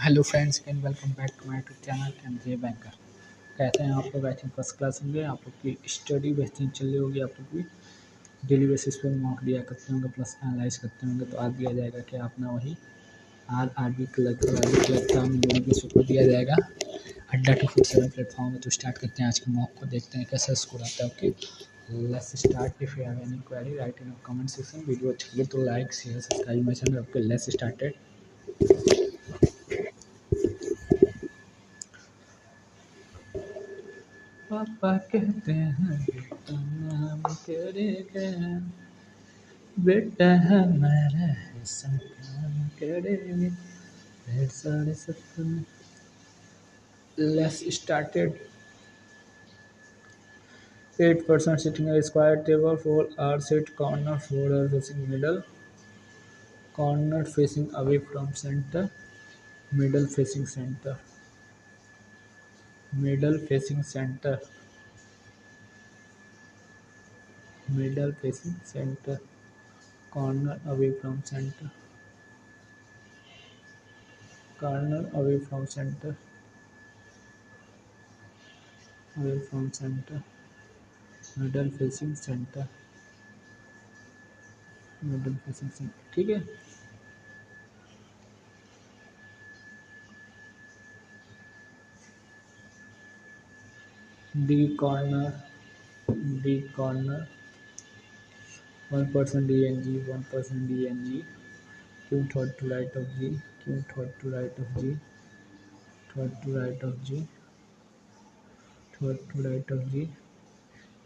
Hello friends and welcome back to my YouTube channel MJ Banker. कहते हैं आप लोग आई थिंक फर्स्ट क्लास होंगे, आप लोग की स्टडी बेहतरीन चल रही होगी, आप लोग भी डेली बेसिस पे मॉक दिया करते होंगे प्लस एनालाइज करते होंगे। तो आज दिया जाएगा कि अपना वही RRB क्लर्क का नोटिस पेपर दिया जाएगा अड्डा 247 प्लेटफॉर्म में। तो स्टार्ट करते हैं आज के मॉक को, देखते हैं कैसा स्कोर आता है। Okay, let's start. If you have any query write in comment section. Video अच्छी लगे तो like share subscribe my channel. Okay, let's started. पापा कहते हैं बेटा नाम करेगा, बेटा हमारा है सब काम करेगा। ढेर सारे सपने। Let's started. 8% sitting at a square table, 4 are sit corner, 4 are facing middle, corner facing away from center, middle facing center, middle facing center, middle facing center, corner away from center, corner away from center, away from center, middle facing centre, middle facing centre. ठीक है, D corner, D corner, 1% DNG, 1% DNG, क्यों third to right of G, क्यों third to right of G, third to right of G, third to right of G,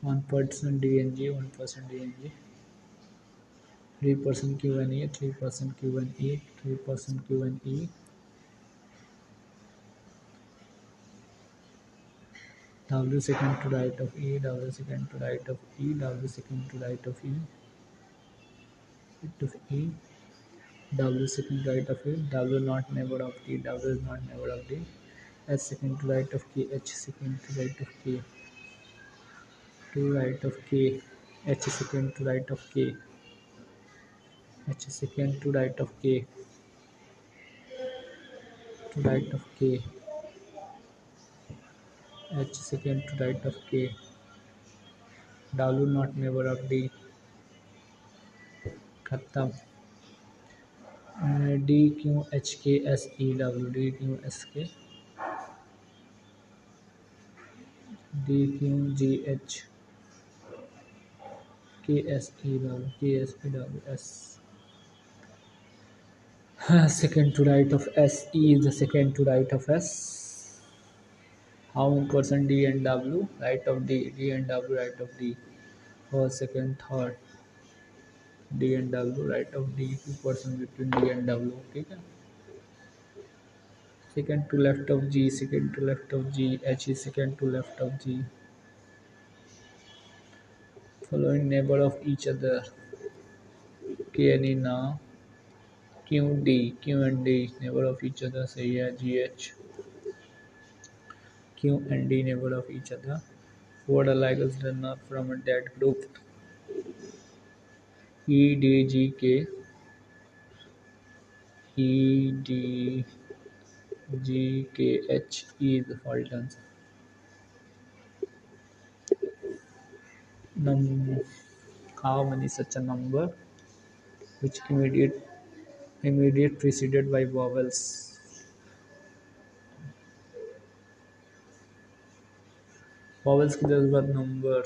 1% DNG, 1% DNG, 3% Q1E, 3% Q1E, 3% Q1E, W second to right of E, W second to right of E, W second to right of E, to E, W second right of E, W not neighbor of D, W is not neighbor of D, H second to right of K, H second to right of K, to right of K, H second to right of K, H second to right of K, to right of K, H second to right of K, W not neighbor of D, खत्म। D Q H K S E W, D Q S K, D Q G H K S E W, K S E W S. Second to right of S, E is the second to right of S. How many percent D and W? Right of D, D and W, right of D. First, second, third, D and W, right of D, 2% between D and W. ठीक है. Second to left of G, second to left of G, H is second to left of G. Following neighbor of each other. K and E now. Q D, Q and D neighbor of each other. सही है. G H. Q and D neighbor of each other. What alike is runner from a dead group. E D G K, E D G K H E is the fault answer. How many such a number which immediate preceded by vowels? Vowels की जरूरत number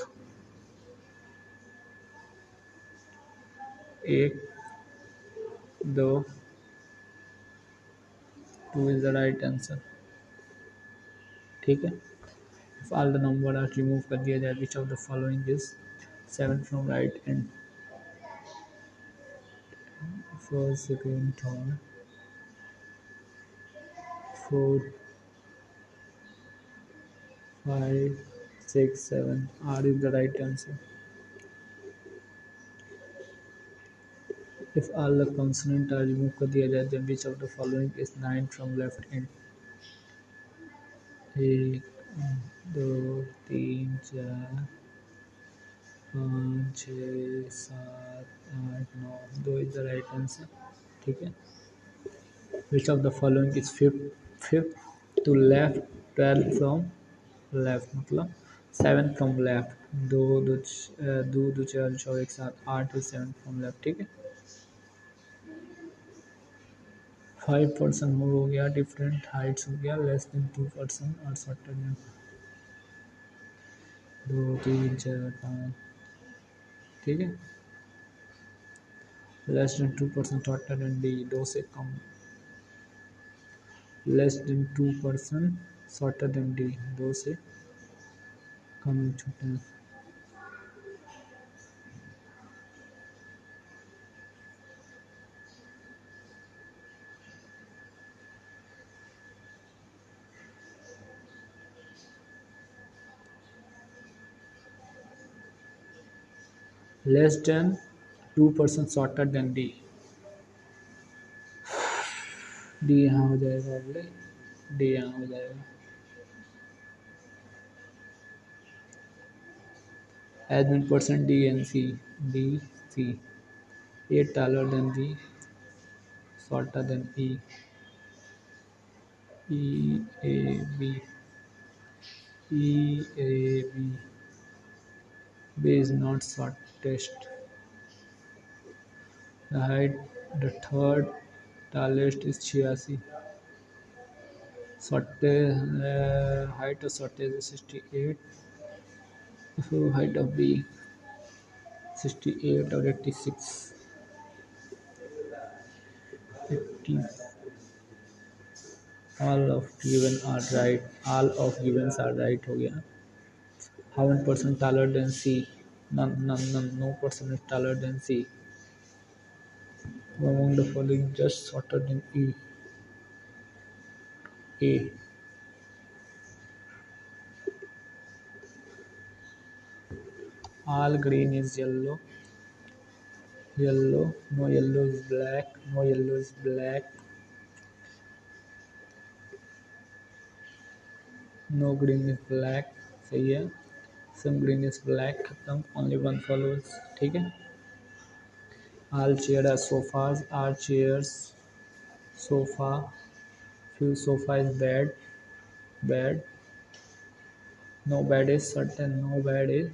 1, 2, 2 is the right answer. ठीक है. If all the number are removed कर दिया जाए, which of the following is 7 from right end? First, second, third, 4, 5, 6, 7. R is the right answer. If all the consonant are removed कर दिया जाए, then which of the following is 9 from left end? 1, 2, 3, 4, 5, 6, 7, 8, 9. 2 is the right answer. ठीक है. Which of the following is fifth to left, 12 from left मतलब 7 from left, दो चार छः एक साथ 8 और 7 फ्रॉम लेफ्ट, ठीक है। 5% हो गया, डिफरेंट हाइट्स हो गया, लेस देन 2% और शॉर्टर देन 2 3 4 5, ठीक है। Less than 2% shorter than D, दो से कम, less than 2% shorter than D, दो से कम छोटे। Less than 2% shorter than D, D यहाँ हो जाएगा, अगले डी यहाँ हो जाएगा। Has been percent D and C, D, C. A taller than B, shorter than E, E, A, B, E, A, B. B is not shortest. The height, the third tallest is 86. Height of shortest is 68. So height of B 68 or 86. 80. All of given are right. All of givens are right हो गया। How one person taller than C? None. No person is taller than C. Among the following, just shorter than E. A. All green is yellow. Yellow. No yellow is black. No yellow is black. No green is black. सही है। Some green is black. खत्म। Only one follows. ठीक है। All chairs are sofas. All chairs sofa. Few sofa is bed. Bed. No bed is certain. No bed is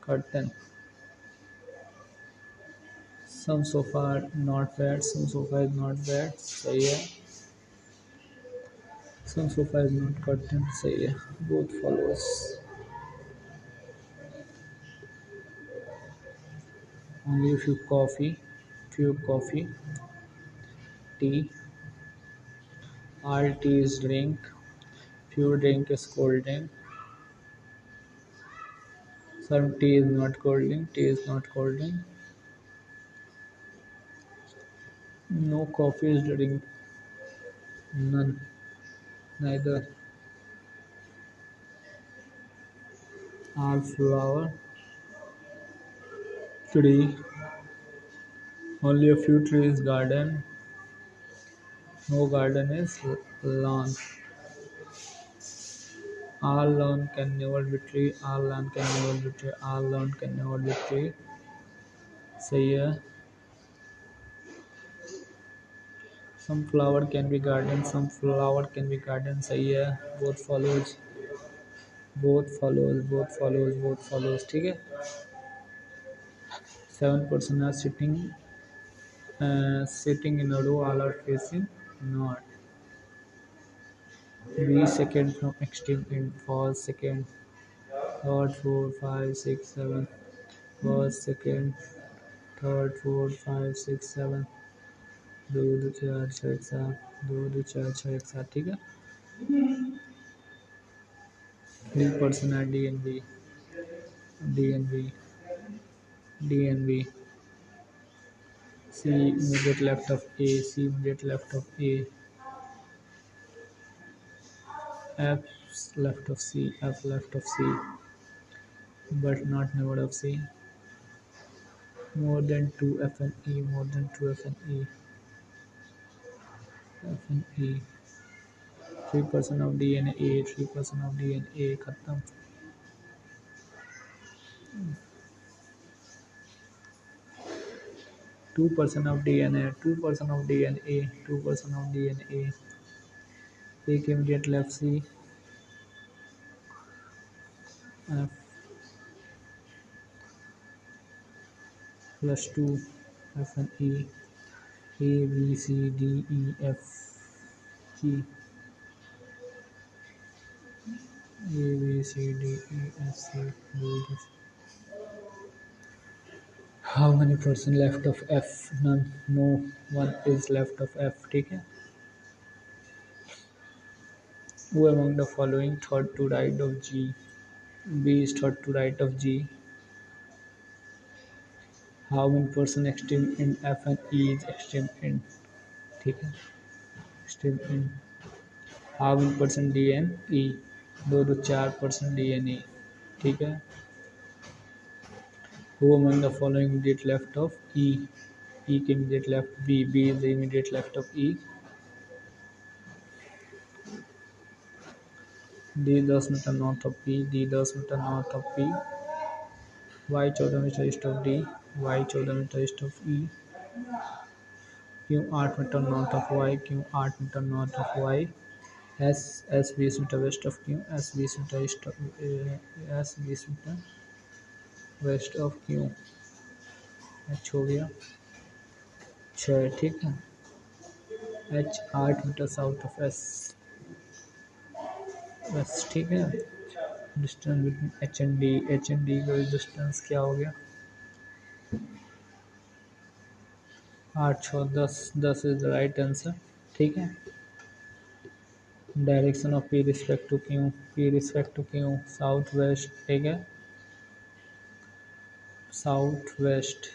curtain. Some sofa are not bad. Some sofa is not bad. सही है। Some sofa is not curtain. सही है। Both follows. Only few coffee. Few coffee. Tea. All tea is drink. Few drink is cold drink. Some tea is not cold drink. Tea is not cold drink. No coffee is drink. None. Neither. All flower. Tree. Only a few trees garden. No garden is lawn. All lawn can never be tree. All lawn can never be tree. All lawn can never be tree. सही है। Some flower can be garden. Some flower can be garden. सही है। Both follows. Both follows. Both follows. Both follows. ठीक है। 7% are sitting in a row. All are facing north. B second from extreme end. False second. Third, fourth, 5, 6, 7. First, second, third, fourth, 5, 6, 7. दो चार छः एक साथ, दो चार छः एक साथ, ठीक है। 3% है D N B, D N B, D N B. C immediate left of A, C immediate left of A, F left of C, F left of C, but not neighbor of C. More than 2 F and E, more than 2 F and E, F and E. 3% of DNA, 3% of DNA, खत्म। 2% of DNA, 2% of DNA, 2% of DNA. एक immediate left C, F plus 2, F and E, A, B, C, D, E, F, G, A, B, C, D, E, F, C, do this. How many percent left of F? None. No one is left of F. ठीक है. Who among the following thought to right of G? B is thought to right of G. How many percent extreme in F and E is extreme in? ठीक है. Extreme in. How many percent D and E? दो दो 4% D and E. ठीक है. Who among the following immediate left of E? E के immediate left B. B is the immediate left of E. D 10 metre north of P. D 10 metre north of P. Y 14 metre east of D. Y 14 metre east of E. Q 8 metre north of Y. Q 8 metre north of Y. S 20 metre west of Q. S 20 metre east of S 20 metre west of Q. H हो गया 6. ठीक है. H 8 metre south of S. बस ठीक है. Distance between H and D. H and D का distance क्या हो गया? 8 6 10. 10 इज द राइट आंसर. ठीक है. Direction of P respect to Q. P respect to Q south west. ठीक है. South west.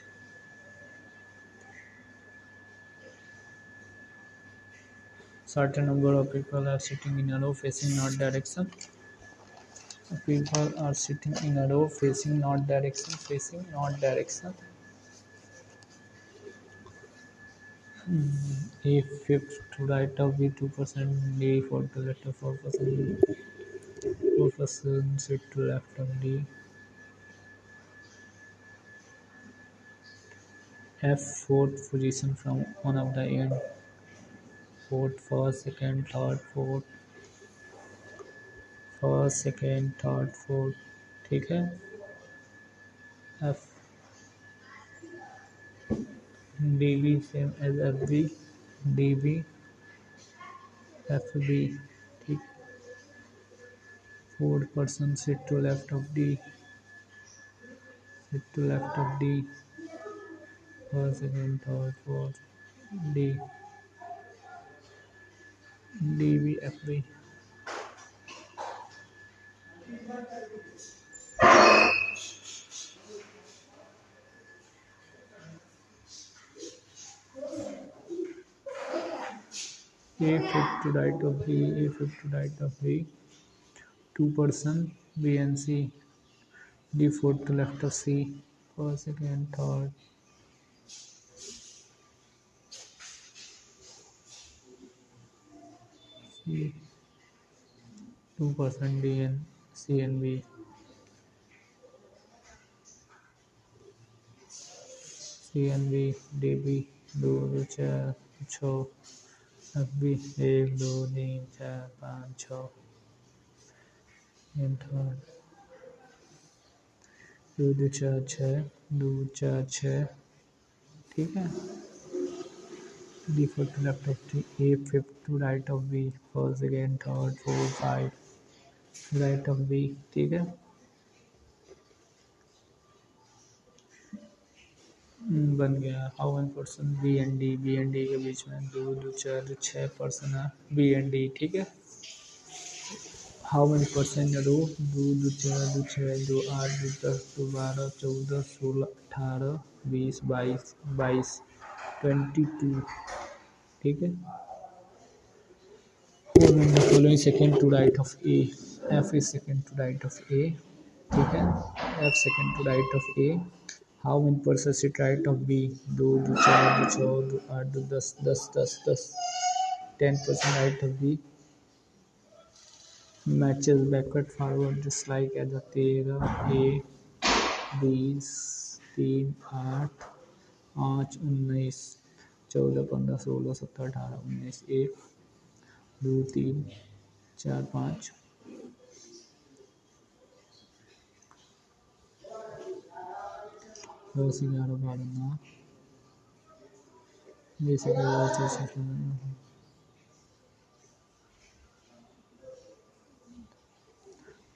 Certain number of people are sitting in a row facing north direction. People are sitting in a row facing north direction. Facing north direction. A fifth to right of B 2%. D fourth to left of 4%. 4% sit to left of D. F fourth position from one of the end. Fourth, first, second, third, fourth. First, second, third, fourth. ठीक है. F DB same as FB. DB FB. ठीक. Fourth person sit to left of D. Sit to left of D. First, second, third, fourth. D. DB FB. A fifth to right of B. A fifth to right of B. 2% B and C. D fourth to left of C. First, second, third. C. 2% D and C and B. C and B. DB 2 2 4 6. FB 1 2 3 4 5 6. And third 2 2 4 6. 2 4 6. ठीक है. D fourth to left of D. A fifth to right of B. First, second, third, fourth, 5. Right of B. ठीक है. बन गया. How one person B and D. B and D के बीच में 2 2 4 6 person है बी एंड डी. ठीक है. How many person in row. 2 2 4 2 6 2 8 2 10 2 12 14 16 18 20 22 22 22. ठीक है. Following second to right of A. F is second to right of A. ठीक है. F second to right of A. How many person sit right of B. 2 2 4 2 6 2 8 2 10 10 10 10. 10% right of B. Matches backward forward just like as a 13 A 20 3 8 पाँच, 19, 14, 15, 16, 17, 18, 19, एक, दो, तीन, चार, पाँच, 10, 11, 12, 9, 20, 21, 22, 1, 2, 3,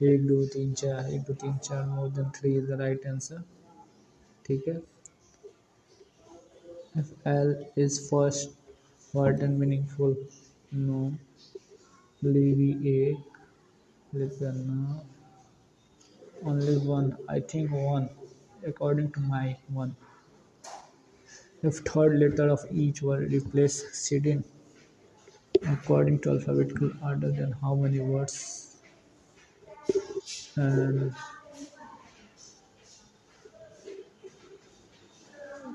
4, 1, 2, 3, 4, more than 3 is the right answer. ठीक है. If L is first word and meaningful, no. Believe A, listen, only one. I think one. According to my one. If third letter of each word replace Sidin according to alphabetical order, then how many words? And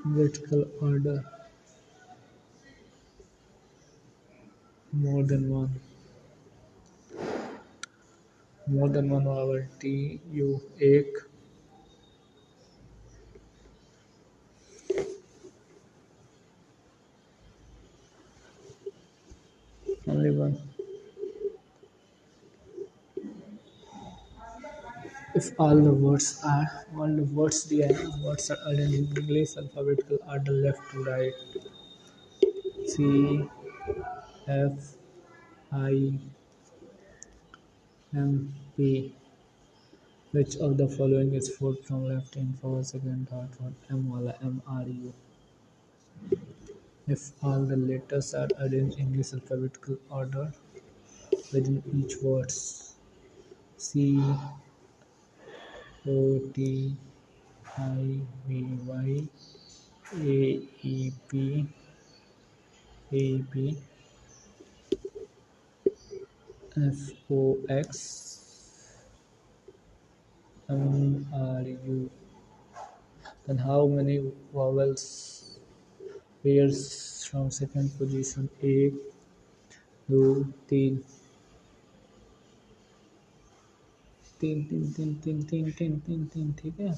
alphabetical order, more than one. More than one vowel. T, U, ek. Only one. If all the words the words are in English alphabetical order left to right. C, F, I, M, P. Which of the following is fourth from left in first, second, third, fourth? M wala M R U. If all the letters are arranged in English alphabetical order within each words. C, O, T, I, V, Y, A, E, P, A, P, F, O, X, M, R, U. Then how many vowels pairs from second position? एक, दो, तीन, तीन, तीन, तीन, तीन, तीन, तीन, तीन, तीन, ठीक है.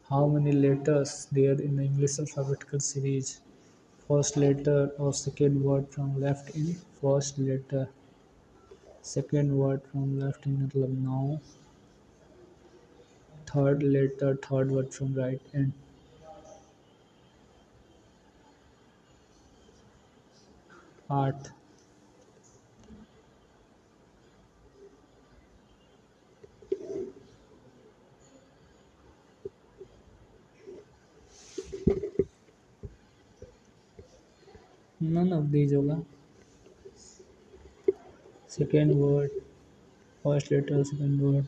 How many letters there in the English alphabetical series? First letter of second word from left in first letter. Second word from left in मतलब now. Third letter, third word from right in. आठ. None of these होगा. Second word, first letter, second word.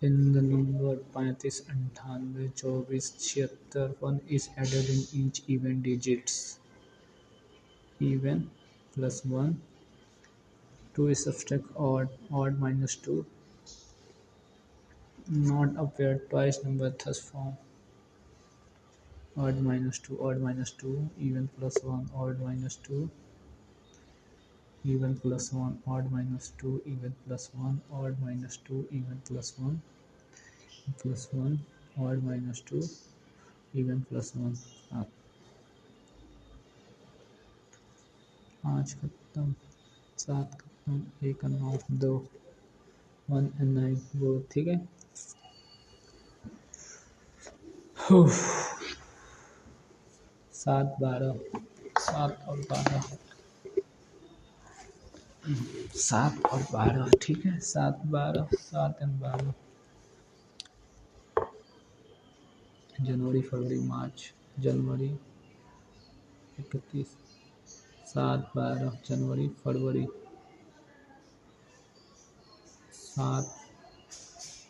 In the number 35, 98, 24, 76, 1 is added in each even digits. Even plus 1. 2 is subtract odd. Odd minus 2. Not a pair. Twice number thus form. Odd minus 2. Odd minus 2. Even plus 1. Odd minus 2. Even plus 1. Odd minus 2. Even plus 1. Odd minus 2. Even plus 1. Plus 1. Odd minus 2. Even plus 1. पाँच खत्म, 7 खत्म, 1 9, 2, 1 and 9 वो ठीक है. 7 12, 7 और 12, 7 और 12 ठीक है. 7 12, 7 and 12. जनवरी, फरवरी, मार्च. जनवरी 31, 7 12, जनवरी, फरवरी, 7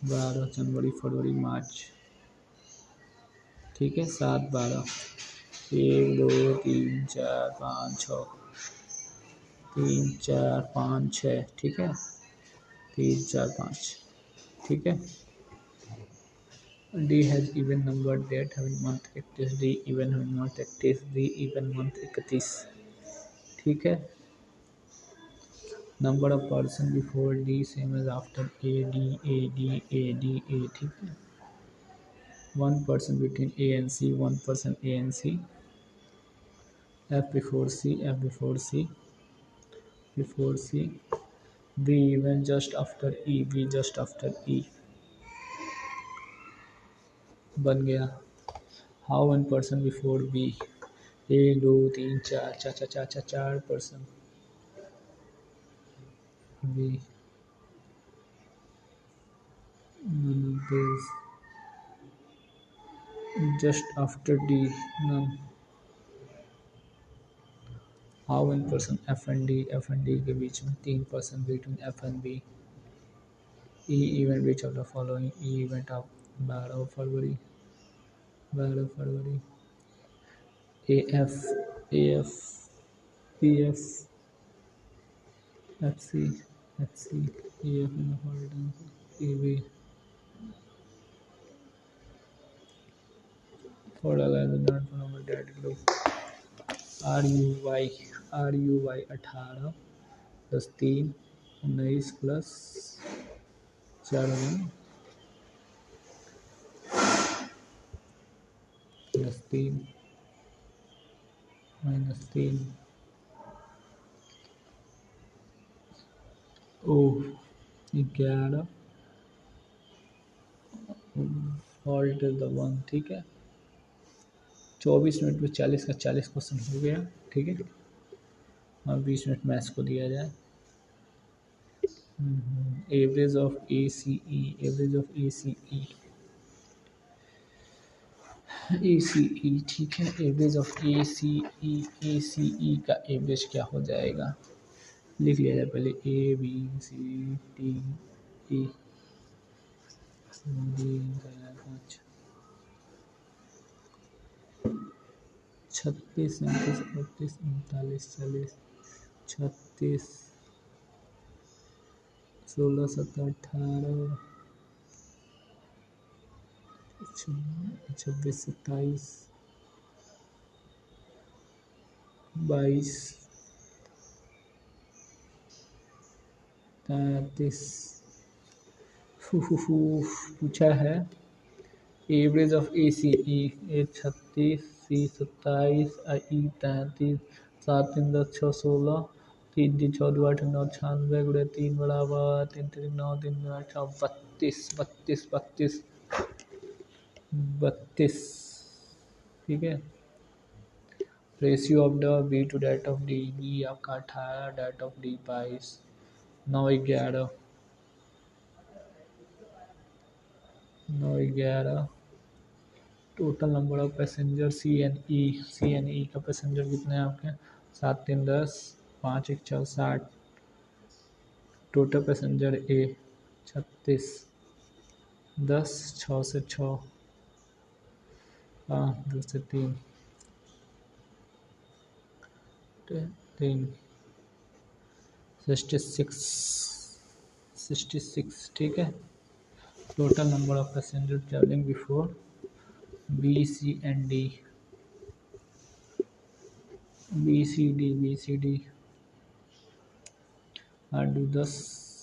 12, जनवरी, फरवरी, मार्च. ठीक है. 7 12, 1 2 3 4 5 6, 3 4 5 6 ठीक है. 3 4 5 ठीक है. D has even number date having month 31, D even having month 31, D even month 31 ठीक है. Number of person before D same as after A D A D A D A, ठीक है। One person between A and C, one person A and C, F before C, F before C, before C, B even just after E, B just after E, बन गया। How one person before B, एक दो तीन चार, चार चार चार चार चार person B, just after D, none. How one person F and D, F and D के बीच में तीन person between F and B, E event which of the following, E event of 12 फरवरी, 12 फरवरी, A F, P F, F C, E F in holidays, E B for allies not number date group, R U Y 18 plus 3 19 plus 4 plus 3 minus 3, O 11, fault is the one, ठीक है। 24 minute में 40 का 40 question हो गया, ठीक है। और 20 minute maths को दिया जाए। Average of A C E, average of A C E, A C E, ठीक है। Average of A C E, A C ई का एवरेज क्या हो जाएगा, लिख लिया जाए पहले। A B C D E, 36 37 38 39 40, 36 16 17 18 26 27 22 33, पूछा है average of A C E, ए 36, सी 27, ई 33, 7 3 10 6 16, 3 3 14 8 9 96 गुणे 3 बराबर 3 3 9 3 8 32 32 32 32, ठीक है। Ratio of the B to date of D, B आपका 18, date of D 22, 9 11, 9 11, total number of passenger C N E, C N E का passenger कितने हैं आपके, 7 3 10, 5 1 6 60, टोटल पैसेंजर ए 36, 10 6 से 6, 2 से 3 3, 66, ठीक है। Total number of passenger travelling before B C and D, B C D 8 2 10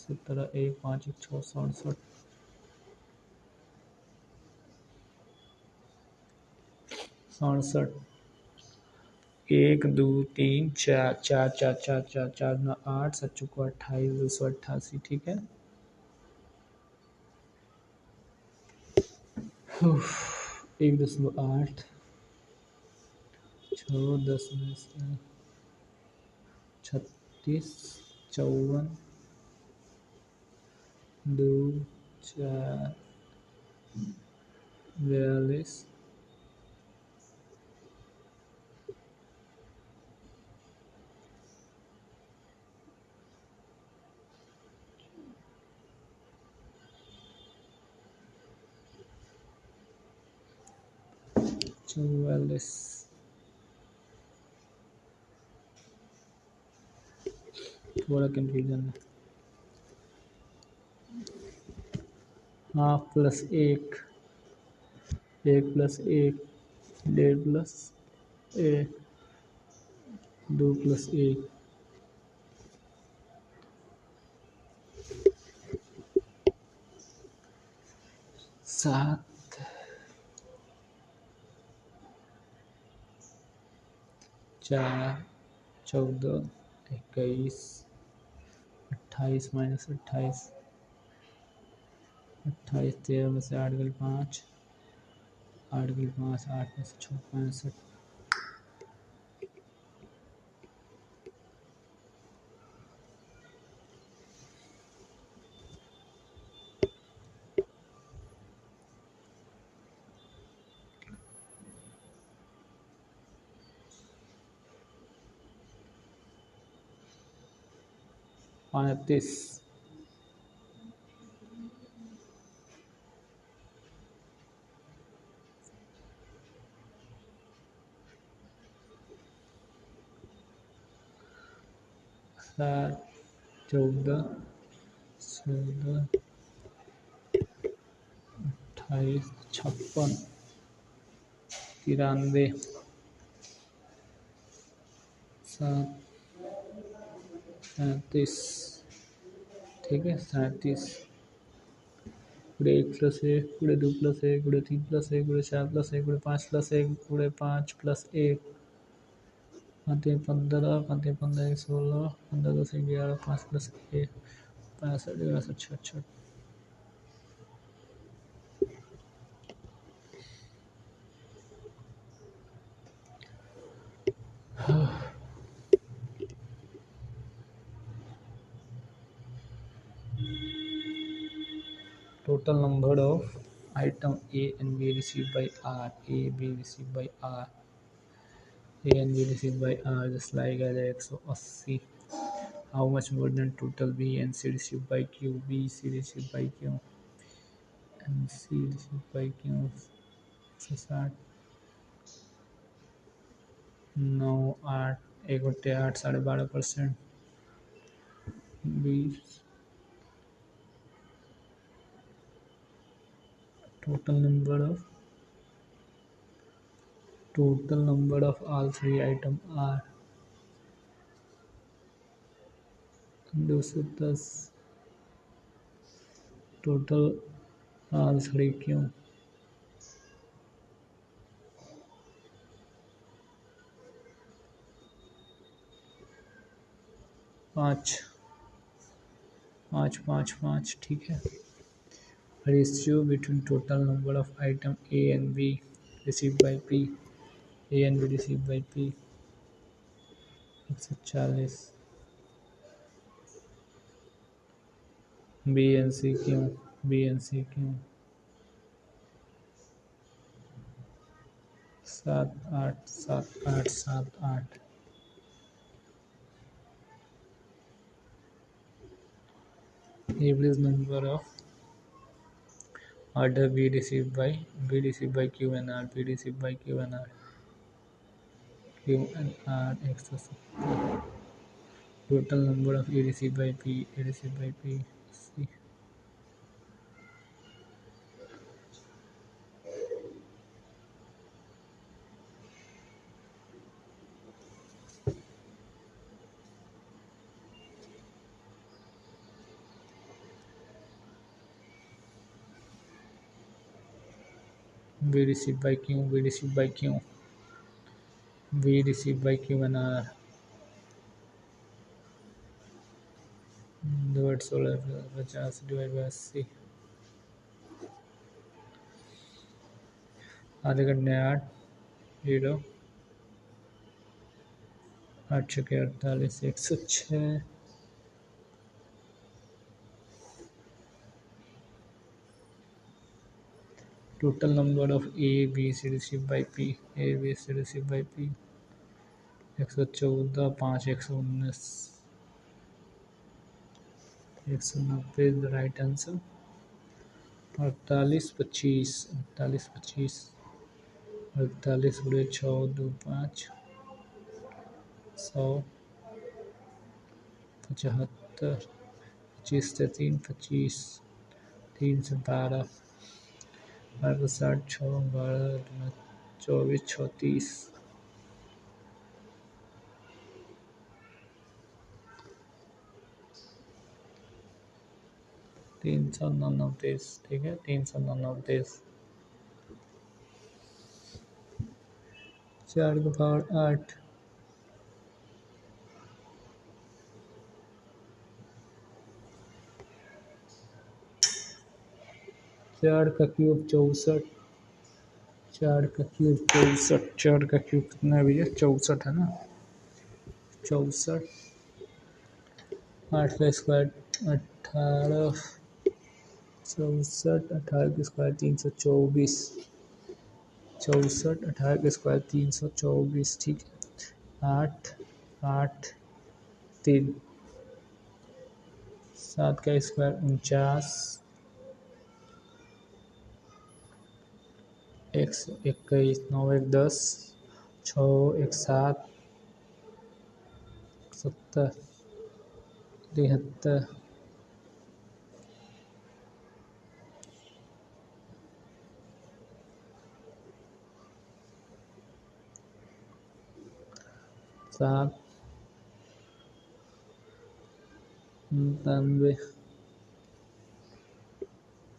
17 1 5 1 6 67, 67, 1 2 3 4 4 4 4 4 4 9 8 7 चौको 28 288, ठीक है। 1.8 6 10 में से 36 54 2 4 42, 44, थोड़ा कंफ्यूजन है। Half plus 1, 1 plus 1, 1.5 plus 1, 2 plus 1, सात, 4, 14, 21, 28 माइनस 28, 28, 13 में से 8 गल 5, 8 गल 5, 8 में से 6 65, 35, 7, 14, 16, 28, 56, 93, 7, 37, ठीक है 37, गुड़े 1 प्लस 1, गुड़े 2 प्लस 1, गुड़े 3 प्लस 1, गुड़े 4 प्लस 1, गुड़े 5 प्लस 1, गुड़े 5 plus 1, 15, 15, 15, 16, 15, 10, 11, 5 plus 1, 65, 62, 66, total number of item A and B received by R, A, B received by R, A and B received by R, just like as 180. How much more than total B and C received by Q, B, C received by Q, and C received by Q, 160, 9, 8, 1/8, 12.5%, 20, total number of all three items are 210, total all three Q, 5, 5, 5, 5, ठीक है। Ratio between total number of item A and B received by P, A and B received by P, 140, B and C क्यों, B and C क्यों, 7, 8, 7, 8, 7, 8, average number of order B received by Q and R, B received by Q and R, Q and R, 170, total number of A received by P, A received by P, C, B received by Q, B received by Q, B received by Q and R, divide 16, 50 divide by 80, आधे करने 8, 0, 8 छके 48, 106, total number of A, B, C received by P, A, B, C received by P, 114, 5, 119, 190 the right answer, 48, 25, 48, 25, 48 गुणे 6, 2, 5, 100, 75, 25 से 3, 25, 3 से 12, 12 60, 6, 12, 24, 36, 329, ठीक है, 329। 4 का power 8, 4 का क्यूब 64, 4 का क्यूब 64, 4 का क्यूब कितना है भैया, 64 है ना, 64, 8 का स्क्वायर 18, 64, 18 का स्क्वायर 324, 64, 18 का स्क्वायर 324, ठीक है, 8, 8, 3, 7 का स्क्वायर 49, 121, 9 1 10, 6 1 7, 70, 73, 7, 99,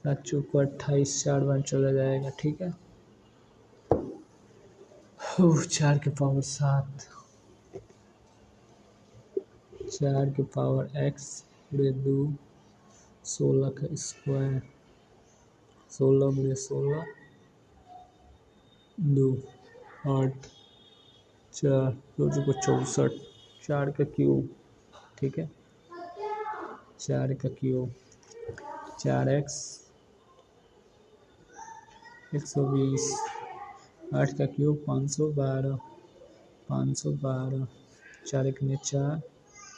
7 चौक को 28, 4 बार चला जाएगा, ठीक है। 4 के पावर 7, 4 के पावर x गुणे 2, 16 का स्क्वायर, 16 गुणे 16, 2, 8, 4, 2 को 64, 4 का क्यूब, ठीक है, 4 का क्यूब, 4x 120, 8 का क्यूब 512, 512, 4 एक ने 4,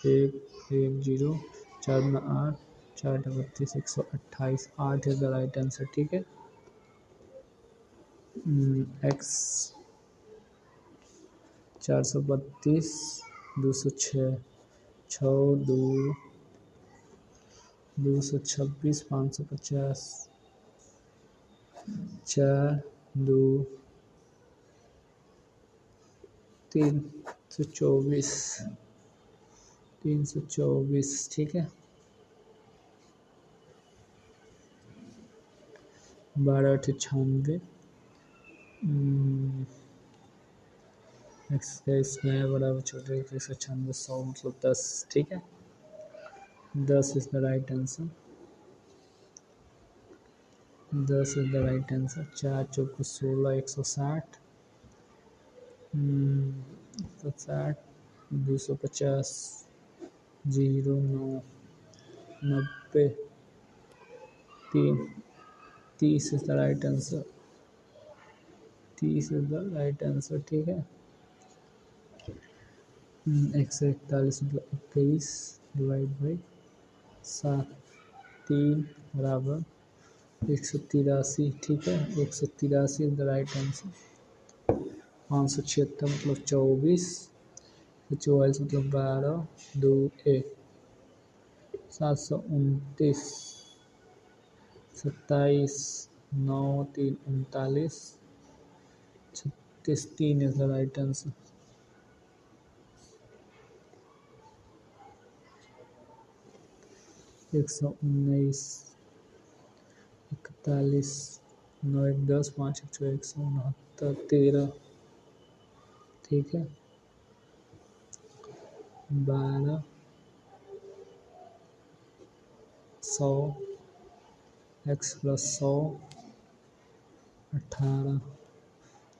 1 1 0, 4 में 8, 4 32, 128, 8 इज द राइट आंसर, ठीक है। x 432, 206, 6 2, 226, 550, 4 2, 324, 324, ठीक है। 12 98, एक्स का स्क्वायर बराबर छोटे 196, 100 मतलब 10, ठीक है, 10 is the right answer, 10 is the right answer. 4 Chowk 16, 160, 160, 250, 0 9, 90, 3, 30 is the right answer, 30 is the right answer, ठीक है। 141 मतलब 21 डिवाइड बाई 7, 3 बराबर 183, ठीक है, 183 इज द राइट आंसर। 576 मतलब 24, 44 मतलब 12, 2 1, 729, 27, 9 3 39, 36, 3 इज द राइट आंसर। 119, 41, 9 1 10, 5 1 6, 169, 13, ठीक है, 12, 100, x प्लस 100, 18,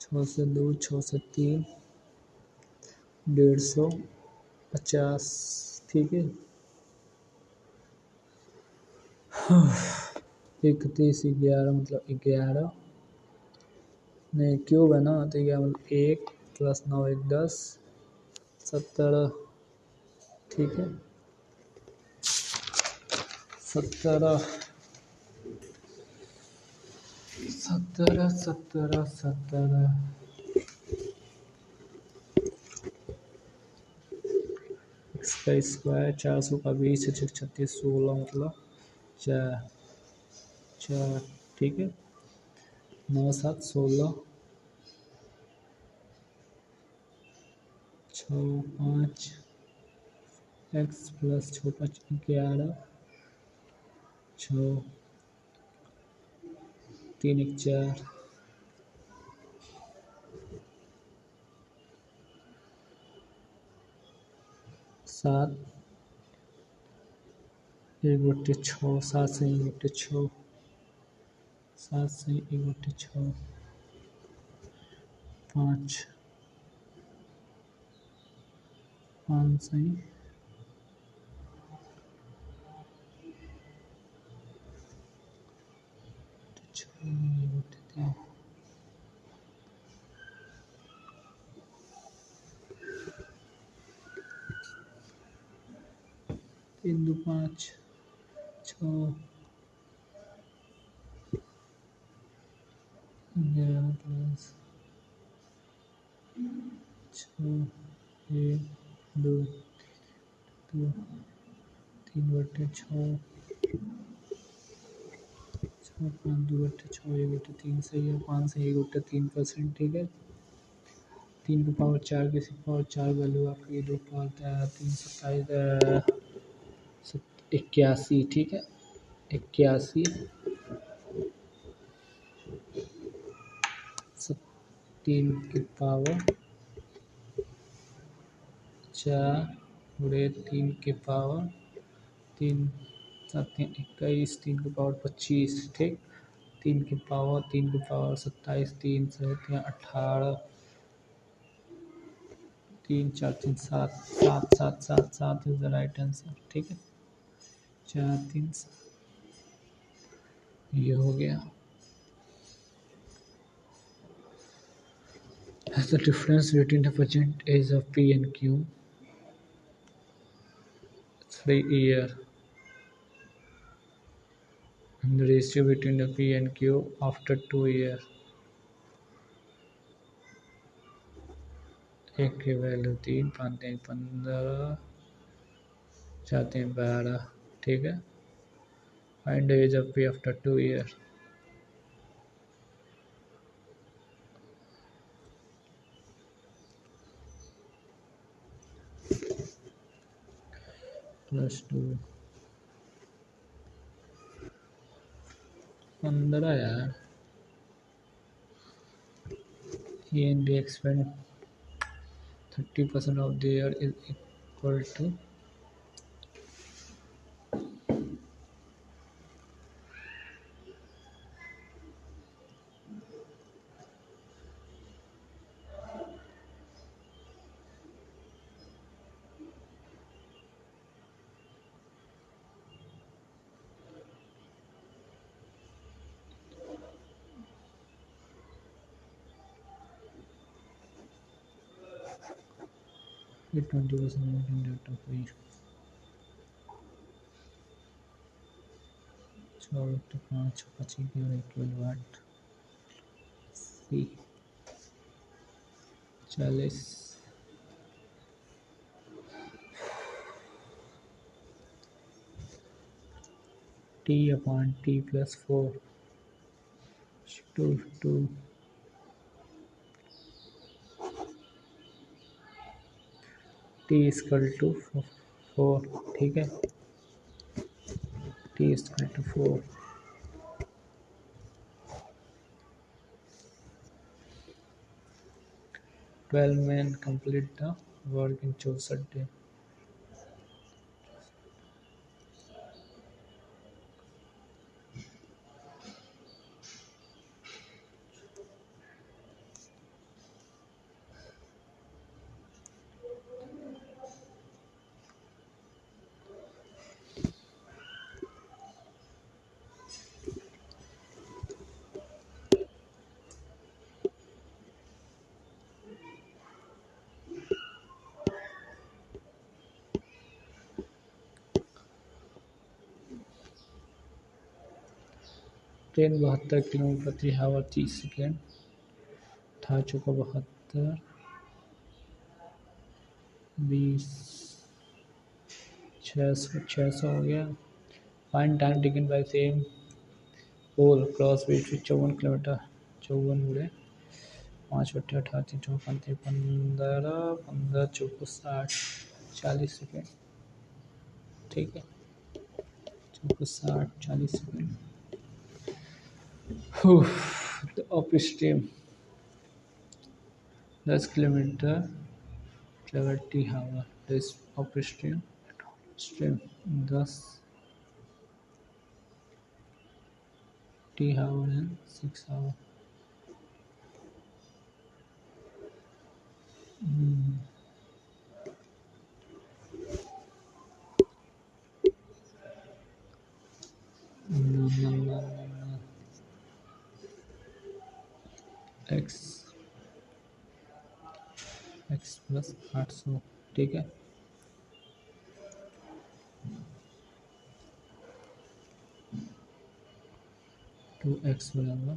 6 से 2, 6 से 3, 150, 50, ठीक है। 31 11 मतलब 11, नहीं क्यूब है ना, तो 11 मतलब 1 प्लस 9 1 10, 17, ठीक है, 17, 17, 17, 17, एक्स का स्क्वायर 400 का 20, 36, 16 मतलब 4, 4, ठीक है, 9 7 16, 6 5, एक्स प्लस छोटा 11, छः, 3 1 4, 7, 1/6, 7 से 1/6, 7 से 1/6, 5, 5 से 6, 1/3, 3 2 5, 6, 11 प्लस 6, 1 2 2, 3/6, 6 5 2/6, 1/3 सही है। 5 से 1/3%, ठीक है। 3 की पावर 4, किसी पावर 4 वैल्यू आपकी 2 पावर 3 27 81, ठीक है। 81 3 की पावर 4 गुणे 3 की पावर 3 7 3 21, 3 की पावर 25, ठीक। 3 की पावर 27, 3 से 18, 3 4 3 7, 7 7 7 7 इज द राइट आंसर, ठीक है। 4 3 ये हो गया। Has the difference between the present age of P and Q 3 year, and the ratio between the P and Q after 2 year? एक की वैल्यू 3, 5 3 15, 4 3 12, ठीक है। Find the age of P after 2 year. +2 15 यार। E and B expend 30% of the year is equal to with 20% rate of E. 5 25 kilowatt C 40 T/T plus 4 2 T equal to 4, ठीक है। T equal to 4, 12 men complete the work in 64 days. Train 72 kilometre प्रति hour 30 second था चुका 72 20 600 हो गया। Fine time taken by same pole cross bridge 54 kilometre 54 गुणे 5/18 54 15 15 24 60 40 second, ठीक है। आपको 60-40 second. Upstream 10 kilometre travel T hour upstream stream 10 T hour and 6 hour. X plus 800, ठीक है। टू एक्स बराबर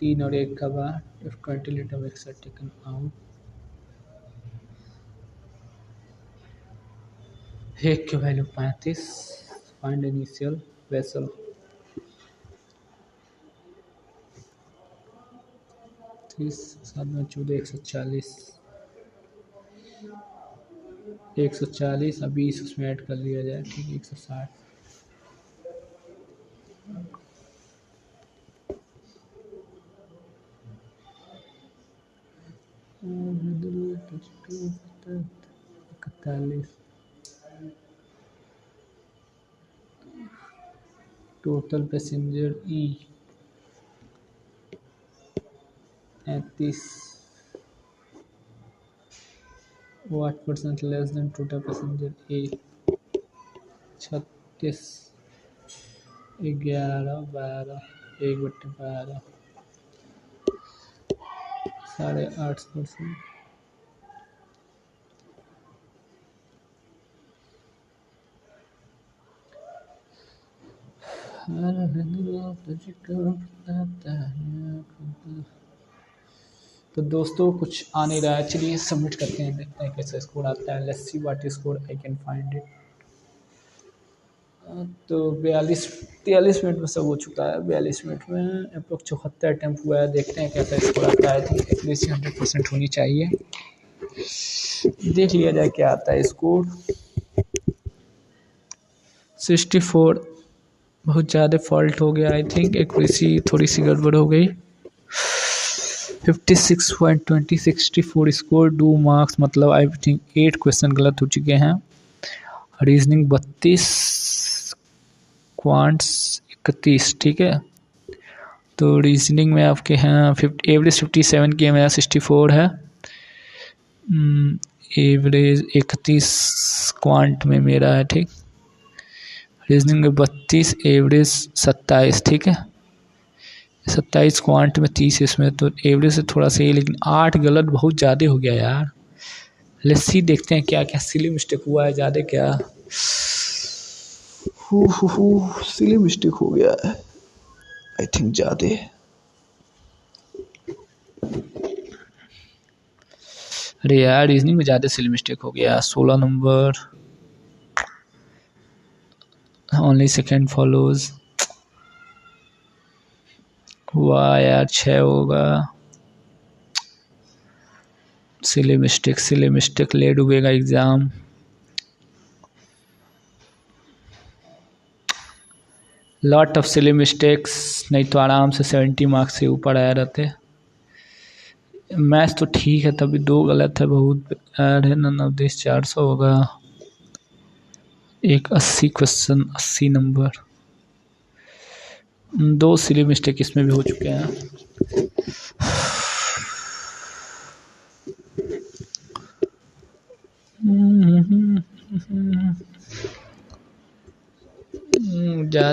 3 और 1 का बार if 20 litre of X are taken out, 1 की वैल्यू 35, फाइंड इनिशियल वेसल। 30 7 में 14 140 अभी उसमें ऐड कर लिया जाए, ठीक है 160। Total passenger E 35, what percent less than total passenger ए 36, 11 12 1/12 8.5%। तो दोस्तों कुछ आ नहीं रहा है, चलिए सबमिट करते हैं, देखते हैं कैसा स्कोर आता है। Let's see what score I can find it. तो 43 मिनट में सब हो चुका है। 42 मिनट में अप्रोक्स 74 अटैम्प्ट हुआ है। देखते हैं कैसा स्कोर आता है। तो एक्यूरेसी 100% होनी चाहिए। देख लिया जाए क्या आता है स्कोर। 64 बहुत ज़्यादा फॉल्ट हो गया, आई थिंक एक्यूरेसी थोड़ी सी गड़बड़ हो गई। 56.20 64 स्कोर 2 मार्क्स, मतलब आई थिंक 8 क्वेश्चन गलत हो चुके हैं। रीजनिंग 32, क्वांट्स 31, ठीक है। तो रीजनिंग में आपके हैं एवरेज 57 की है, मेरा 64 है। एवरेज 31 क्वांट में मेरा है, ठीक। रीजनिंग में 32, एवरेज 27, ठीक है। 27 क्वांट में 30 इसमें, तो एवरेज से थोड़ा सही, लेकिन 8 गलत बहुत ज़्यादा हो गया यार। लेट्स सी देखते हैं क्या क्या सिली मिस्टेक हुआ है ज़्यादा क्या। सिली मिस्टेक हो गया है आई थिंक ज़्यादा। अरे यार रीजनिंग में ज़्यादा सिली मिस्टेक हो गया। 16 नंबर ओनली सेकेंड फॉलोज हुआ यार, 6 होगा। सिली मिस्टेक ले डूबेगा exam. Lot of silly mistakes, नहीं तो आराम से 70 मार्क्स से ऊपर आया रहते। मैथ्स तो ठीक है, तभी 2 गलत है, बहुत ऐड है ना। 90 400 होगा। एक 80 क्वेश्चन 80 नंबर। 2 सिली मिस्टेक इसमें भी हो चुके हैं।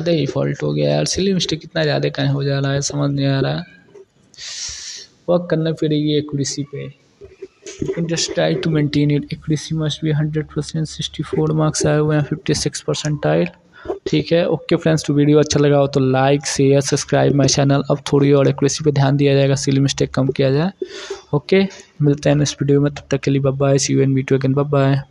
ज़्यादा ही फॉल्ट हो गया यार, सिली मिस्टेक कितना ज़्यादा कहीं हो जा रहा है, समझ नहीं आ रहा है। वर्क करना पड़ेगी एक्यूरेसी पे। You can just try to maintain it, accuracy must be 100%। 64 marks आए हुए हैं, 56 परसेंटाइल। ठीक है, ओके फ्रेंड्स, तो वीडियो अच्छा लगा हो तो like share subscribe my channel. अब थोड़ी और एक्यूरेसी पे ध्यान दिया जाएगा, सिली मिस्टेक कम किया जाए। ओके, मिलते हैं नेक्स्ट वीडियो में, तब तक के लिए bye bye, see you and meet you again, bye bye.